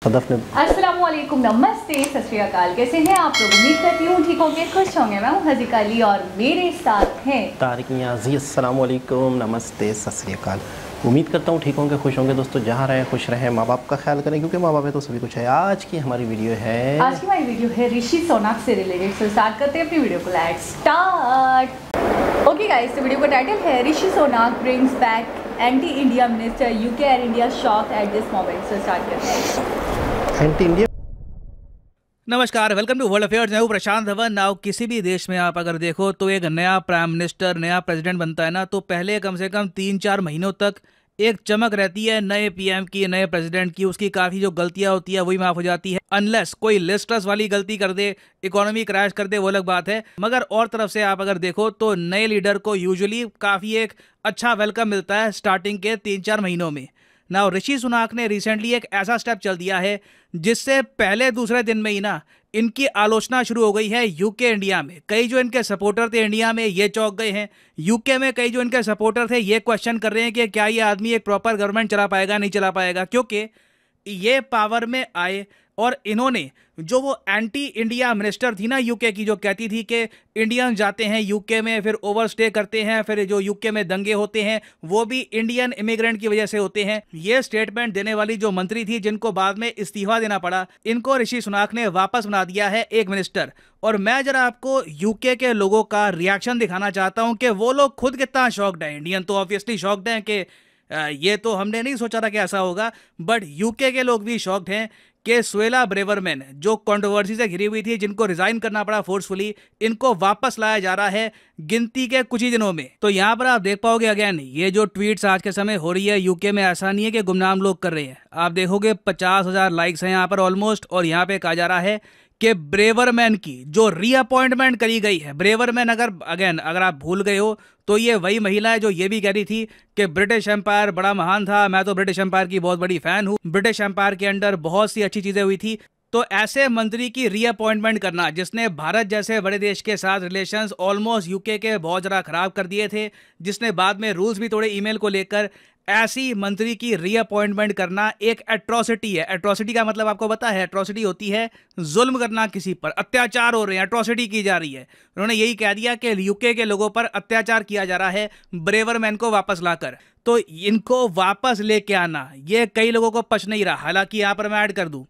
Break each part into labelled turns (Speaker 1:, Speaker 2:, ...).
Speaker 1: सदफ ने
Speaker 2: अस्सलाम वालेकुम, नमस्ते, सत श्री अकाल। कैसे हैं आप लोग? उम्मीद करती हूँ ठीक होंगे, खुश होंगे। मैं हूँ हज़ीका अली और मेरे साथ हैं
Speaker 1: तारिक नियाज़ी। अस्सलाम वालेकुम, नमस्ते, सत श्री अकाल। उम्मीद करता हूँ ठीक होंगे, खुश होंगे। दोस्तों जहाँ रहें खुश रहें, माँ बाप का ख्याल करें क्योंकि माँ बाप है तो सभी कुछ है। आज की हमारी वीडियो है
Speaker 2: ऋषि सोनाक से रिलेटेड। सो स्टार्ट करते हैं अपनी वीडियो को। Let's start. ओके गाइस, तो वीडियो का टाइटल है ऋषि सोनाक brings back anti India minister, UK and India shock at this moment. So start करते हैं।
Speaker 1: Anti India.
Speaker 3: नमस्कार, वेलकम टू वर्ल्ड अफेयर्स। मैं हूं प्रशांत धवन। नाउ किसी भी देश में आप अगर देखो तो एक नया प्राइम मिनिस्टर, नया प्रेसिडेंट बनता है ना, तो पहले कम से कम 3-4 महीनों तक एक चमक रहती है नए पीएम की, नए प्रेसिडेंट की। उसकी काफ़ी जो गलतियां होती है वही माफ़ हो जाती है, अनलेस कोई लिस्ट्रस वाली गलती कर दे, इकोनॉमी क्रैश कर दे, वो अलग बात है। मगर और तरफ से आप अगर देखो तो नए लीडर को यूजुअली काफ़ी एक अच्छा वेलकम मिलता है स्टार्टिंग के 3-4 महीनों में। नाउ ऋषि सुनाक ने रिसेंटली एक ऐसा स्टेप चल दिया है जिससे पहले दूसरे दिन में ही ना इनकी आलोचना शुरू हो गई है यूके इंडिया में। कई जो इनके सपोर्टर थे इंडिया में ये चौंक गए हैं। यूके में कई जो इनके सपोर्टर थे ये क्वेश्चन कर रहे हैं कि क्या ये आदमी एक प्रॉपर गवर्नमेंट चला पाएगा, नहीं चला पाएगा, क्योंकि ये पावर में आए और इन्होंने जो वो एंटी इंडिया मिनिस्टर थी ना यूके की, जो कहती थी कि इंडियन जाते हैं यूके में फिर ओवरस्टे करते हैं, फिर जो यूके में दंगे होते हैं वो भी इंडियन इमिग्रेंट की वजह से होते हैं, ये स्टेटमेंट देने वाली जो मंत्री थी जिनको बाद में इस्तीफा देना पड़ा, इनको ऋषि सुनाक ने वापस बना दिया है एक मिनिस्टर। और मैं जरा आपको यूके के लोगों का रिएक्शन दिखाना चाहता हूं कि वो लोग खुद कितना शॉक्ड हैं। इंडियन तो ऑब्वियसली शॉक्ड हैं कि ये तो हमने नहीं सोचा था कि ऐसा होगा, बट यूके के लोग भी शॉक्ड हैं कि सुएला ब्रेवरमैन जो कंट्रोवर्सी से घिरी हुई थी, जिनको रिजाइन करना पड़ा फोर्सफुली, इनको वापस लाया जा रहा है गिनती के कुछ ही दिनों में। तो यहाँ पर आप देख पाओगे अगेन ये जो ट्वीट्स आज के समय हो रही है यूके में, ऐसा नहीं है कि गुमनाम लोग कर रहे हैं। आप देखोगे 50,000 लाइक्स हैं यहाँ पर ऑलमोस्ट, और यहाँ पे कहा जा रहा है कि ब्रेवरमैन की जो रीअपॉइंटमेंट करी गई है, ब्रेवरमैन अगर आप भूल गए हो तो ये वही महिला है जो ये भी कह रही थी कि ब्रिटिश एम्पायर बड़ा महान था। मैं तो ब्रिटिश एम्पायर की बहुत बड़ी फैन हूँ, ब्रिटिश एम्पायर के अंडर बहुत सी अच्छी चीजें हुई थी। तो ऐसे मंत्री की रीअपॉइंटमेंट करना जिसने भारत जैसे बड़े देश के साथ रिलेशंस ऑलमोस्ट यूके के बहुत ज़्यादा खराब कर दिए थे, जिसने बाद में रूल्स भी तोड़े ईमेल को लेकर, ऐसी मंत्री की रीअपॉइंटमेंट करना एक एट्रोसिटी है। एट्रोसिटी का मतलब आपको पता है? एट्रोसिटी होती है जुल्म करना, किसी पर अत्याचार हो रहे हैं, एट्रोसिटी की जा रही है। उन्होंने यही कह दिया कि यूके के लोगों पर अत्याचार किया जा रहा है ब्रेवरमैन को वापस लाकर। तो इनको वापस लेके आना ये कई लोगों को पच नहीं रहा। हालांकि यहाँ पर मैं ऐड कर दूं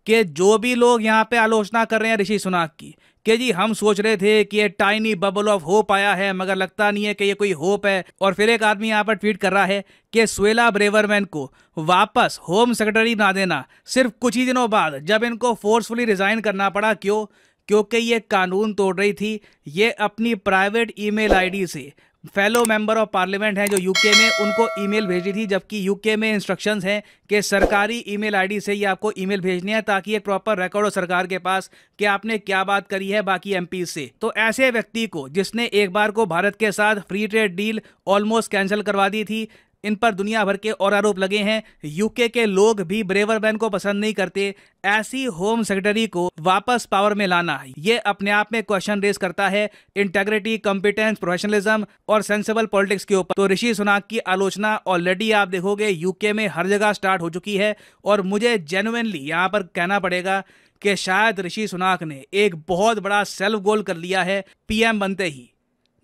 Speaker 3: कि जो भी लोग यहाँ पे आलोचना कर रहे हैं ऋषि सुनाक की कि जी हम सोच रहे थे कि ये टाइनी बबल ऑफ होप आया है, मगर लगता नहीं है कि ये कोई होप है। और फिर एक आदमी यहाँ पर ट्वीट कर रहा है कि सुएला ब्रेवरमैन को वापस होम सेक्रेटरी बना देना सिर्फ कुछ ही दिनों बाद जब इनको फोर्सफुली रिजाइन करना पड़ा। क्यों? क्योंकि ये कानून तोड़ रही थी। ये अपनी प्राइवेट ईमेल आईडी से फेलो मेंबर ऑफ पार्लियामेंट हैं जो यूके में, उनको ईमेल भेजी थी, जबकि यूके में इंस्ट्रक्शंस हैं कि सरकारी ईमेल आईडी से ही आपको ईमेल भेजनी है ताकि एक प्रॉपर रिकॉर्ड हो सरकार के पास कि आपने क्या बात करी है बाकी एमपी से। तो ऐसे व्यक्ति को जिसने एक बार को भारत के साथ free trade deal almost cancel करवा दी थी, इन पर दुनिया भर के और आरोप लगे हैं। यूके के लोग भी ब्रेवरमैन को पसंद नहीं करते। ऐसी होम सेक्रेटरी को वापस पावर में लाना ये अपने आप में क्वेश्चन रेज करता है इंटेग्रिटी, कॉम्पिटेंस, प्रोफेशनलिज्म और सेंसिबल पॉलिटिक्स के ऊपर। तो ऋषि सुनाक की आलोचना ऑलरेडी आप देखोगे यूके में हर जगह स्टार्ट हो चुकी है, और मुझे जेन्युइनली यहाँ पर कहना पड़ेगा कि शायद ऋषि सुनाक ने एक बहुत बड़ा सेल्फ गोल कर लिया है पीएम बनते ही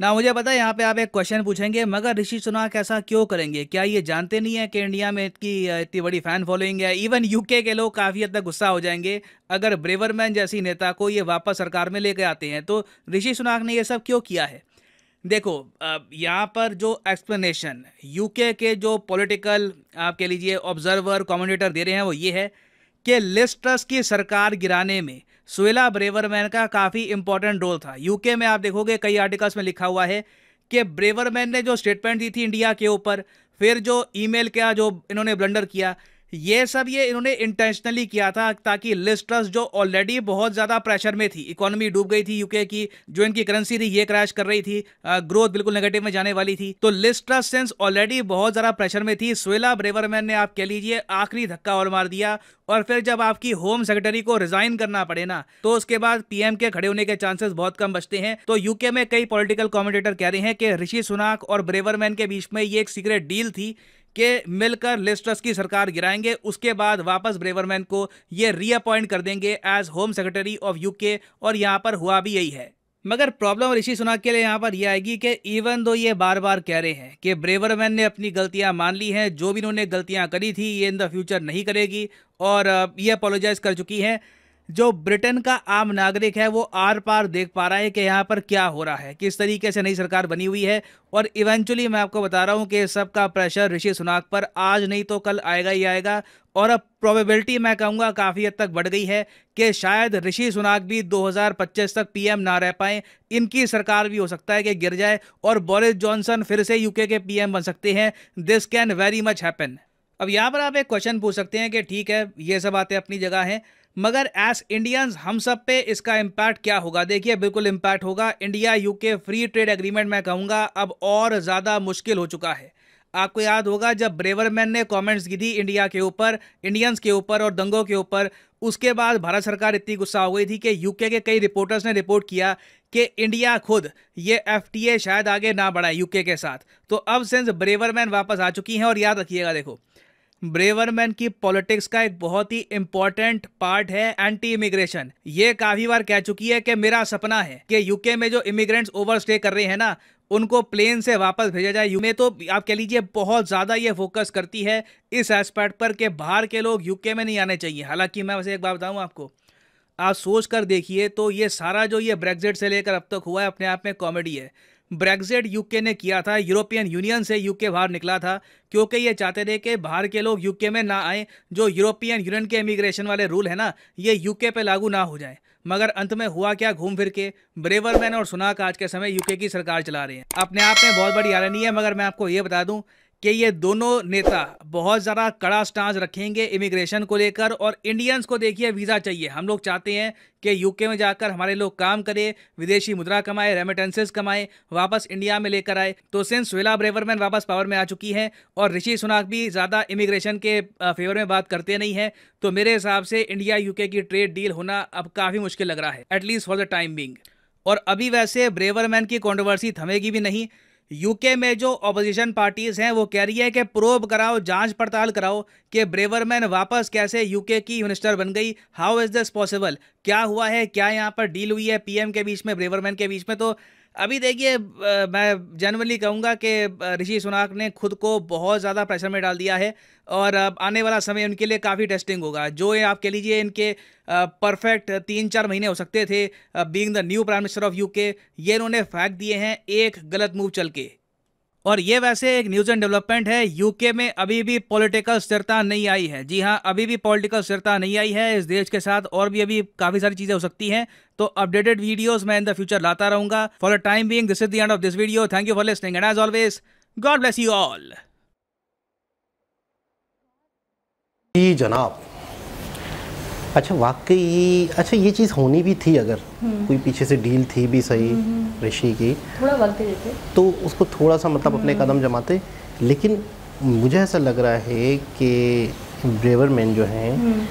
Speaker 3: ना। मुझे पता है यहाँ पे आप एक क्वेश्चन पूछेंगे, मगर ऋषि सुनाक ऐसा क्यों करेंगे? क्या ये जानते नहीं है कि इंडिया में इसकी इतनी बड़ी फैन फॉलोइंग है? इवन यूके के लोग काफ़ी हद तक गुस्सा हो जाएंगे अगर ब्रेवरमैन जैसी नेता को ये वापस सरकार में लेके आते हैं। तो ऋषि सुनाक ने ये सब क्यों किया है? देखो, यहाँ पर जो एक्सप्लेनेशन यूके के जो पॉलिटिकल आप कह लीजिए ऑब्जर्वर, कमेंटेटर दे रहे हैं वो ये है कि लिज ट्रस की सरकार गिराने में सुएला ब्रेवरमैन का काफ़ी इंपॉर्टेंट रोल था। यूके में आप देखोगे कई आर्टिकल्स में लिखा हुआ है कि ब्रेवरमैन ने जो स्टेटमेंट दी थी इंडिया के ऊपर, फिर जो ईमेल किया, जो इन्होंने ब्लंडर किया, ये सब ये इन्होंने इंटेंशनली किया था ताकि लिज ट्रस जो ऑलरेडी बहुत ज़्यादा प्रेशर में थी, इकोनॉमी डूब गई थी यूके की, जो इनकी करेंसी थी ये क्रैश कर रही थी, ग्रोथ बिल्कुल नेगेटिव में जाने वाली थी। तो लिज ट्रस सिंस ऑलरेडी बहुत ज़्यादा प्रेशर में थी, सुएला ब्रेवरमैन ने आप कह लीजिए आखिरी धक्का और मार दिया। और फिर जब आपकी होम सेक्रेटरी को रिजाइन करना पड़े ना, तो उसके बाद पीएम के खड़े होने के चांसेस बहुत कम बचते हैं। तो यूके में कई पॉलिटिकल कमेंटेटर कह रहे हैं कि ऋषि सुनाक और ब्रेवरमैन के बीच में ये एक सीक्रेट डील थी कि मिलकर लिज ट्रस की सरकार गिराएंगे, उसके बाद वापस ब्रेवरमैन को ये रीअपॉइंट कर देंगे age home secretary of UK, और यहाँ पर हुआ भी यही है। मगर प्रॉब्लम ऋषि सुनाक के लिए यहाँ पर यह आएगी कि इवन दो ये बार बार कह रहे हैं कि ब्रेवरमैन ने अपनी गलतियां मान ली हैं, जो भी इन्होंने गलतियां करी थी ये इन द फ्यूचर नहीं करेगी, और ये अपोलोजाइज कर चुकी हैं। जो ब्रिटेन का आम नागरिक है वो आर पार देख पा रहा है कि यहाँ पर क्या हो रहा है, किस तरीके से नई सरकार बनी हुई है, और इवेंचुअली मैं आपको बता रहा हूँ कि सबका प्रेशर ऋषि सुनाक पर आज नहीं तो कल आएगा ही आएगा। और अब प्रोबेबिलिटी मैं कहूँगा काफ़ी हद तक बढ़ गई है कि शायद ऋषि सुनाक भी 2025 तक पीएम ना रह पाए, इनकी सरकार भी हो सकता है कि गिर जाए और बोरिस जॉनसन फिर से यूके के पीएम बन सकते हैं। This can very much happen. अब यहाँ पर आप एक क्वेश्चन पूछ सकते हैं कि ठीक है ये सब बातें अपनी जगह हैं, मगर एज इंडियंस हम सब पे इसका इम्पैक्ट क्या होगा? देखिए बिल्कुल इम्पैक्ट होगा। India UK free trade agreement मैं कहूँगा अब और ज़्यादा मुश्किल हो चुका है। आपको याद होगा जब ब्रेवरमैन ने कमेंट्स की थी इंडिया के ऊपर, इंडियंस के ऊपर और दंगों के ऊपर, उसके बाद भारत सरकार इतनी गुस्सा हो गई थी कि यूके के कई रिपोर्टर्स ने रिपोर्ट किया कि इंडिया खुद ये FTA शायद आगे ना बढ़ाए यूके के साथ। तो अब सिंस ब्रेवरमैन वापस आ चुकी हैं, और याद रखिएगा देखो ब्रेवरमैन की पॉलिटिक्स का एक बहुत ही इंपॉर्टेंट पार्ट है एंटी इमिग्रेशन। ये काफी बार कह चुकी है कि मेरा सपना है कि यूके में जो इमिग्रेंट्स ओवरस्टे कर रहे हैं ना उनको प्लेन से वापस भेजा जाए। यूके में तो आप कह लीजिए बहुत ज़्यादा ये फोकस करती है इस एस्पेक्ट पर कि बाहर के लोग यूके में नहीं आने चाहिए। हालांकि मैं वैसे एक बात बताऊँ आपको, आप सोच कर देखिए तो ये सारा जो ये ब्रेक्जिट से लेकर अब तक हुआ है अपने आप में कॉमेडी है। ब्रेक्जिट यूके ने किया था, यूरोपियन यूनियन से यूके बाहर निकला था क्योंकि ये चाहते थे कि बाहर के लोग यूके में ना आए, जो यूरोपियन यूनियन के इमिग्रेशन वाले रूल है ना ये यूके पे लागू ना हो जाए। मगर अंत में हुआ क्या, घूम फिर के ब्रेवरमैन और सुनाक आज के समय यूके की सरकार चला रहे हैं। अपने आप में बहुत बड़ी आयरनी है, मगर मैं आपको ये बता दूं कि ये दोनों नेता बहुत ज़्यादा कड़ा स्टांस रखेंगे इमिग्रेशन को लेकर। और इंडियंस को देखिए वीज़ा चाहिए, हम लोग चाहते हैं कि यूके में जाकर हमारे लोग काम करें, विदेशी मुद्रा कमाए, रेमिटेंसेस कमाए, वापस इंडिया में लेकर आए। तो सिंस सुहेला ब्रेवरमैन वापस पावर में आ चुकी है और ऋषि सुनाक भी ज़्यादा इमिग्रेशन के फेवर में बात करते नहीं हैं, तो मेरे हिसाब से इंडिया यूके की ट्रेड डील होना अब काफ़ी मुश्किल लग रहा है, at least for the time being. और अभी वैसे ब्रेवरमैन की कंट्रोवर्सी थमेगी भी नहीं। यूके में जो ऑपोजिशन पार्टीज हैं वो कह रही है कि प्रोब कराओ, जांच पड़ताल कराओ कि ब्रेवरमैन वापस कैसे यूके की मिनिस्टर बन गई, हाउ इज दिस पॉसिबल, क्या हुआ है, क्या यहाँ पर डील हुई है पीएम के बीच में, ब्रेवरमैन के बीच में। तो अभी देखिए मैं जनरली कहूँगा कि ऋषि सुनाक ने खुद को बहुत ज़्यादा प्रेशर में डाल दिया है और अब आने वाला समय उनके लिए काफ़ी टेस्टिंग होगा। जो ये आप कह लीजिए इनके परफेक्ट 3-4 महीने हो सकते थे being the new prime minister of UK, ये इन्होंने फेंक दिए हैं एक गलत मूव चल के। और ये वैसे एक न्यूज़ एंड डेवलपमेंट है, यूके में अभी भी पॉलिटिकल स्थिरता नहीं आई है। जी हाँ, अभी भी पॉलिटिकल स्थिरता नहीं आई है इस देश के साथ, और भी अभी काफ़ी सारी चीज़ें हो सकती हैं। तो अपडेटेड वीडियोस मैं इन द फ्यूचर लाता रहूँगा। For the time being this is the end of this video. Thank you for listening and as always God bless you all.
Speaker 1: जी जनाब, अच्छा वाकई अच्छा ये चीज़ होनी भी थी, अगर कोई पीछे से डील थी भी सही ऋषि की, थोड़ा वक्त देते तो उसको थोड़ा सा मतलब अपने कदम जमाते। लेकिन मुझे ऐसा लग रहा है कि ब्रेवरमैन जो हैं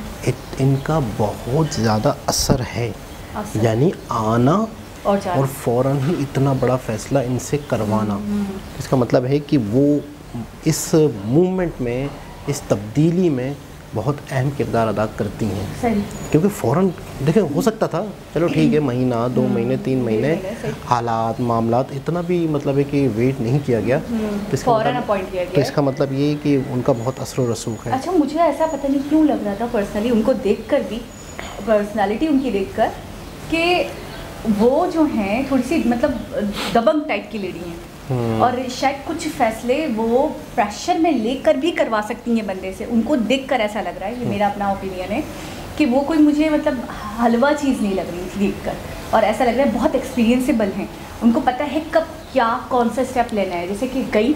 Speaker 1: इनका बहुत ज़्यादा असर है, यानी आना और फ़ौरन ही इतना बड़ा फैसला इनसे करवाना। इसका मतलब है कि वो इस मूवमेंट में, इस तब्दीली में बहुत अहम किरदार अदा करती हैं। सही। क्योंकि फ़ौरन देखें, हो सकता था चलो ठीक है महीना 2 महीने 3 महीने हालात मामलात इतना भी मतलब है कि वेट नहीं किया गया, तो इसका मतलब ये कि उनका बहुत असर व रसूख है।
Speaker 2: अच्छा, मुझे ऐसा पता नहीं क्यों लग रहा था पर्सनली उनको देखकर भी, पर्सनालिटी उनकी देखकर, कि वो जो हैं थोड़ी सी मतलब दबंग टाइप की लेडी हैं और शायद कुछ फैसले वो प्रेशर में लेकर भी करवा सकती हैं बंदे से। उनको देखकर ऐसा लग रहा है, ये मेरा अपना ओपिनियन है, कि वो कोई मुझे मतलब हलवा चीज़ नहीं लग रही थी देखकर, और ऐसा लग रहा है बहुत एक्सपीरियंसेबल हैं, उनको पता है कब क्या कौन सा स्टेप लेना है। जैसे कि गई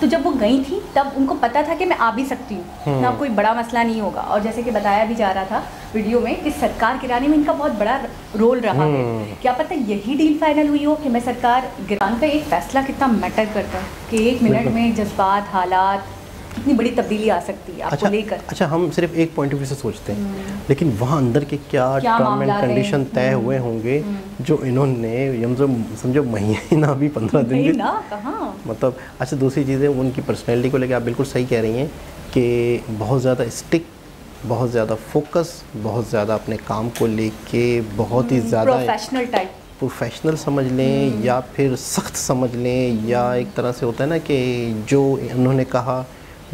Speaker 2: तो जब वो गई थी तब उनको पता था कि मैं आ भी सकती हूँ ना, कोई बड़ा मसला नहीं होगा। और जैसे कि बताया भी जा रहा था वीडियो में कि सरकार गिराने में इनका बहुत बड़ा रोल रहा है। क्या पता यही डील फाइनल हुई हो कि मैं सरकार गिरान का एक फैसला कितना मैटर करता है, कि 1 मिनट में जज्बात, हालात कितनी बड़ी तब्दीली आ सकती है आपको लेकर।
Speaker 1: अच्छा, हम सिर्फ एक पॉइंट ऑफ व्यू से सोचते हैं, लेकिन वहाँ अंदर के क्या टर्म एंड कंडीशन तय हुए होंगे जो इन्होंने समझो महीना भी 15 दिन भी
Speaker 2: कहाँ
Speaker 1: मतलब। अच्छा, दूसरी चीज़ें उनकी पर्सनैलिटी को लेकर आप बिल्कुल सही कह रही हैं कि बहुत ज़्यादा स्टिक, बहुत ज़्यादा फोकस, बहुत ज़्यादा अपने काम को लेके बहुत ही ज़्यादा
Speaker 2: प्रोफेशनल टाइप,
Speaker 1: प्रोफेशनल समझ लें या फिर सख्त समझ लें, या एक तरह से होता है ना कि जो उन्होंने कहा,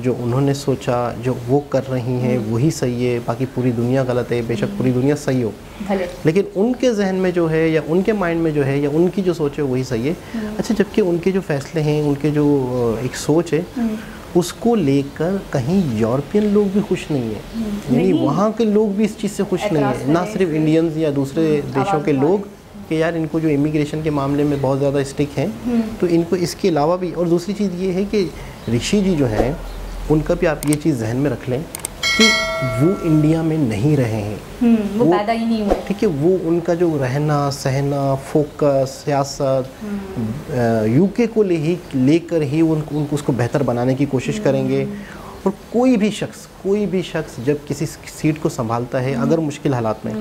Speaker 1: जो उन्होंने सोचा, जो वो कर रही हैं वही सही है, बाकी पूरी दुनिया गलत है। बेशक पूरी दुनिया सही हो, लेकिन उनके जहन में जो है या उनके माइंड में जो है या उनकी जो सोच है वही सही है। अच्छा, जबकि उनके जो फैसले हैं, उनके जो एक सोच है, उसको लेकर कहीं यूरोपियन लोग भी खुश नहीं है, यानी वहाँ के लोग भी इस चीज़ से खुश नहीं है, ना सिर्फ इंडियंस या दूसरे देशों के लोग कि यार इनको जो इमिग्रेशन के मामले में बहुत ज़्यादा स्टिक हैं, तो इनको इसके अलावा भी। और दूसरी चीज़ ये है कि ऋषि जी जो हैं उनका भी आप ये चीज़ जहन में रख लें कि वो इंडिया में नहीं रहे हैं,
Speaker 2: वो पैदा ही नहीं हुए,
Speaker 1: ठीक है। वो उनका जो रहना सहना, फोकस, सियासत यूके को लेकर ही उनको उसको बेहतर बनाने की कोशिश करेंगे। और कोई भी शख्स जब किसी सीट को संभालता है अगर मुश्किल हालात में,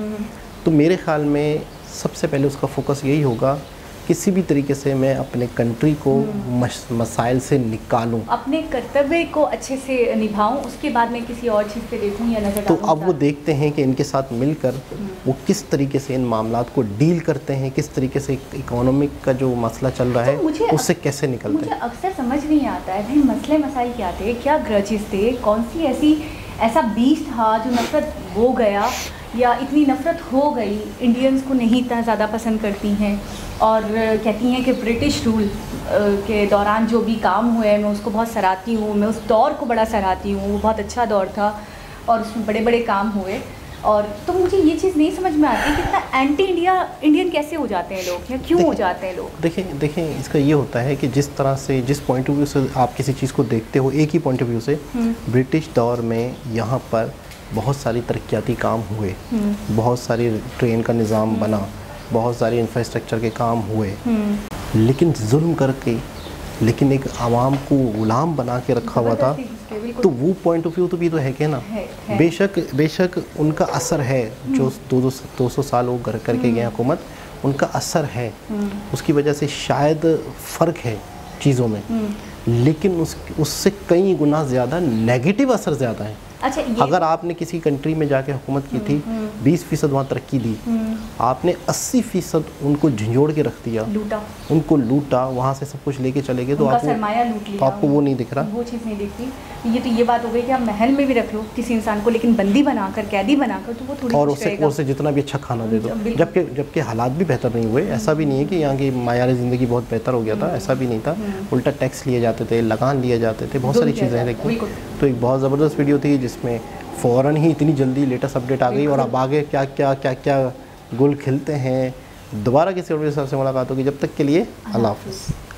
Speaker 1: तो मेरे ख्याल में सबसे पहले उसका फोकस यही होगा किसी भी तरीके से मैं अपने कंट्री को मसाइल से निकालूं,
Speaker 2: अपने कर्तव्य को अच्छे से निभाऊं, उसके बाद मैं किसी और चीज़ पे देखूं या नजर
Speaker 1: तो अब वो देखते हैं कि इनके साथ मिलकर वो किस तरीके से इन मामलात को डील करते हैं, किस तरीके से इकोनॉमिक का जो मसला चल रहा है उससे कैसे निकलते हैं।
Speaker 2: मुझे अक्सर समझ नहीं आता है भाई, मसले मसाइल क्या थे, क्या ग्रजेस थे, कौन सी ऐसा बीज था जो नफरत हो गया या इतनी नफ़रत हो गई, इंडियंस को नहीं इतना ज़्यादा पसंद करती हैं और कहती हैं कि ब्रिटिश रूल के दौरान जो भी काम हुए हैं मैं उसको बहुत सराहती हूँ, मैं उस दौर को बड़ा सराहती हूँ, वो बहुत अच्छा दौर था और उसमें बड़े बड़े काम हुए। और तो मुझे ये चीज़ नहीं समझ में आती कि इतना एंटी इंडियन कैसे हो जाते हैं लोग, या क्यों हो जाते हैं लोग।
Speaker 1: देखें इसका ये होता है कि जिस तरह से, जिस पॉइंट ऑफ व्यू से आप किसी चीज़ को देखते हो, एक ही पॉइंट ऑफ व्यू से, ब्रिटिश दौर में यहाँ पर बहुत सारी तरक्याती काम हुए, बहुत सारी ट्रेन का निज़ाम बना, बहुत सारे इंफ्रास्ट्रक्चर के काम हुए, लेकिन जुल्म करके, लेकिन एक आवाम को गुलाम बना के रखा हुआ था। तो वो पॉइंट ऑफ व्यू तो भी तो है कि ना, बेशक उनका असर है, जो 200 साल वो करके गए हुकूमत, उनका असर है, उसकी वजह से शायद फ़र्क है चीज़ों में, लेकिन उससे कई गुना ज़्यादा नेगेटिव असर ज़्यादा है।
Speaker 2: अच्छा,
Speaker 1: अगर आपने किसी कंट्री में जाके हुकूमत की थी, 20% वहाँ तरक्की दी, आपने 80% उनको झंझोड़ के रख दिया, उनको लूटा, वहाँ से सब कुछ लेके चले गए, तो आपको वो नहीं दिख रहा,
Speaker 2: वो चीज़ नहीं दिखती। ये बात हो गई कि आप महल में भी रख लो किसी इंसान को, लेकिन बंदी बनाकर, कैदी बनाकर, तो वो थोड़ी
Speaker 1: और उससे जितना भी अच्छा खाना दे दो, जबकि हालात भी बेहतर नहीं हुए। ऐसा भी नहीं है कि यहाँ की मायारी ज़िंदगी बहुत बेहतर हो गया था, ऐसा भी नहीं था, उल्टा टैक्स लिए जाते थे, लगान लिए जाते थे, बहुत सारी चीज़ें देखी। तो एक बहुत ज़बरदस्त वीडियो थी जिसमें फ़ौरन ही इतनी जल्दी लेटेस्ट अपडेट आ गई, और अब आगे क्या गुल खिलते हैं। दोबारा किसी और के साथ से मुलाकात होगी, जब तक के लिए अल्लाह हाफ़िज़।